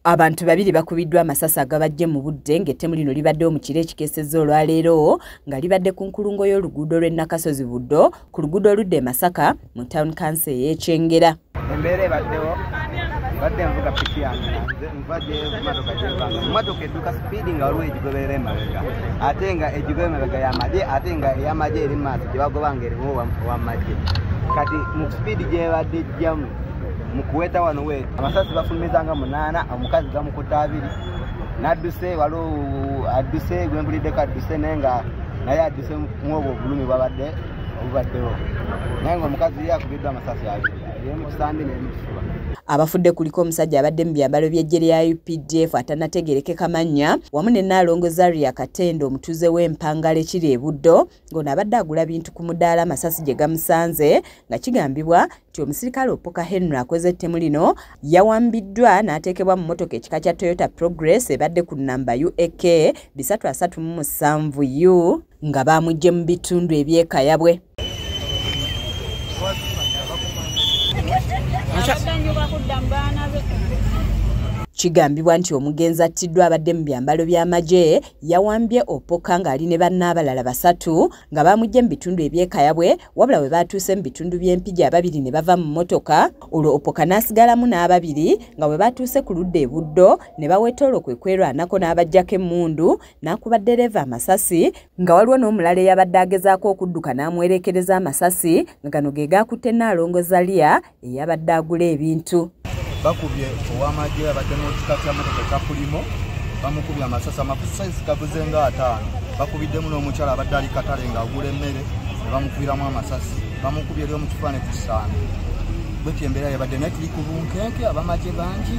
Abantu babiri bakubiddwa amasasi agabajje mu budde ng'ettemu lino libaddewo mu kiro ekikeesezza olwaleero nga libadde ku nkulungo y'oluguudo lw'e Nakasozi Buddo ku luguudo oludda e Masaka mu town council y'Ekyengera. Embeera ebaddewo badde nvuga piki yange nvadde emmotoka gyevanga emmotoka edduka sipiidi nga waliwo egigoberera emabega ate nga egigoba emabega y'amagye ate nga ey'amagye eri mu maaso gye bagoba nga erimu wamagye kati mu sipiidi gyebadde ejjamu mu kuweta wano weeta amasasi bafulumizanga 8 omukazi gamukutte 2 n'adduse waliwo adduse gwempuliddeko adduse naye nga naye adduse mu obwo obulumi obubaddewo naye nga omukazi ye akubiddwa amasasi 2 emu kisambi n'emu kifuba. Abafudde kuliko omusajja abadde mu byambalo by'eggye lya UPDF atanategerekeka mannya wamu ne Nnaalongo Zaria Katende omutuuze w'Empangala ekiri e Buddo ng'ono abadde agula bintu ku mudaala amasasi gye gamusanze nga kigambibwa nti omusirikale Opoka Henry akoze ettemu lino yawambiddwa n'ateekebwa mu mmotoka ekika kya Toyota Progress ebadde ku nnamba UAK 337U nga baamugye mu bitundu eby'ekayabwe. Kigambibwa nti omugenzi attiddwa abadde mu byambalo by'amagye yawambye Opoka ng'ali ne banne abalala 3 nga baamugye mu bitundu eby'ekayabwe wabula bwe baatuuse mu bitundu by'Empigi 2 ne bava mu mmotoka olwo Opoka n'asigalamu n'2 nga bwe baatuuse ku ludda e Buddo ne baweta olwo kwe kwerwanako n'abajjako emmundu n'akuba ddereeva amasasi nga waliwo n'omulala eyabadde agezaako okudduka n'amwerekereza amasasi nga gano ge gaakutte Nnaalongo Zaria eyabadde agula ebintu. Bakubye ow'amagye abadde n'ekika kya motoka kya Pulimo bamukubye amasasi amasasi gavuze nga 5 bakubiddemu n'omukyala abadde ali katale ng'agula emmere ne bamukubiramu amasasi bamukubye eri mu kifaananyi kisaana bwetyo embeera yabadde naye tuli ku bunkenke abamagye bangi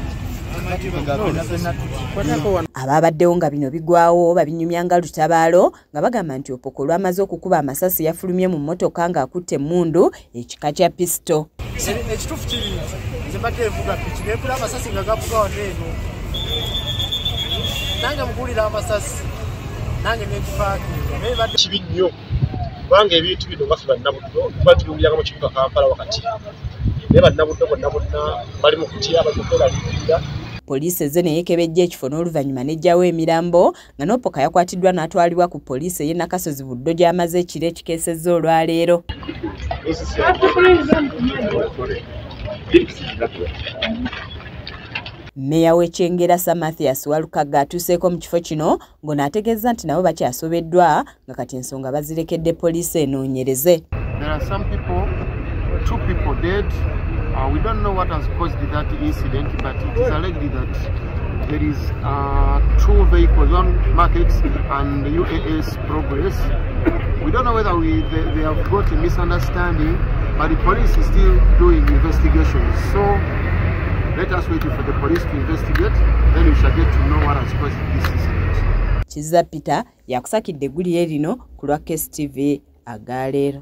ababaddewo nga bino bigwawo babinyumya nga lutabaalo nga bagamba nti Opoka olwamaze okukuba amasasi yafulumye mu mmotoka ng'akutte emmundu ekika kya pisto. Ekituufu kiri nze mbadde evuga piki neekula amasasi nga gavuga wano eno nange mugulira amasasi nange nekifaakinga kibi nnyo kubanga ebintu bino nga ffe bannabuddo kuba tuyungiriranga mu kibuga Kampala wakati naye bannabuddo bonna bali mu kutya batukweraliikirira. Poliisi ezze ne yeekebejja ekifo n'oluvannyuma n'eggyawo emirambo nga n'Opoka yakwatiddwa n'atwalibwa ku poliisi ey'e Nakasozi Buddo gy'amaze ekiro ekikeesezza olwaleero. Mmeeya w'Ekyengera Sir Mathias Walukaga atuuseeko mu kifo kino ng'onaategeeza nti nabo bakyasobeddwa nga kati ensonga bazirekedde poliisi enoonyereze. Two people dead. We don't know what has caused that incident, but it is alleged that there is 2 vehicles, one Market and UAS Progress. We don't know whether they have got a misunderstanding, but the police is still doing investigations. So let us wait for the police to investigate, then we shall get to know what has caused this incident. Kizza Peter yakusakidde eggulire lino ku lwa KSTV agaleero.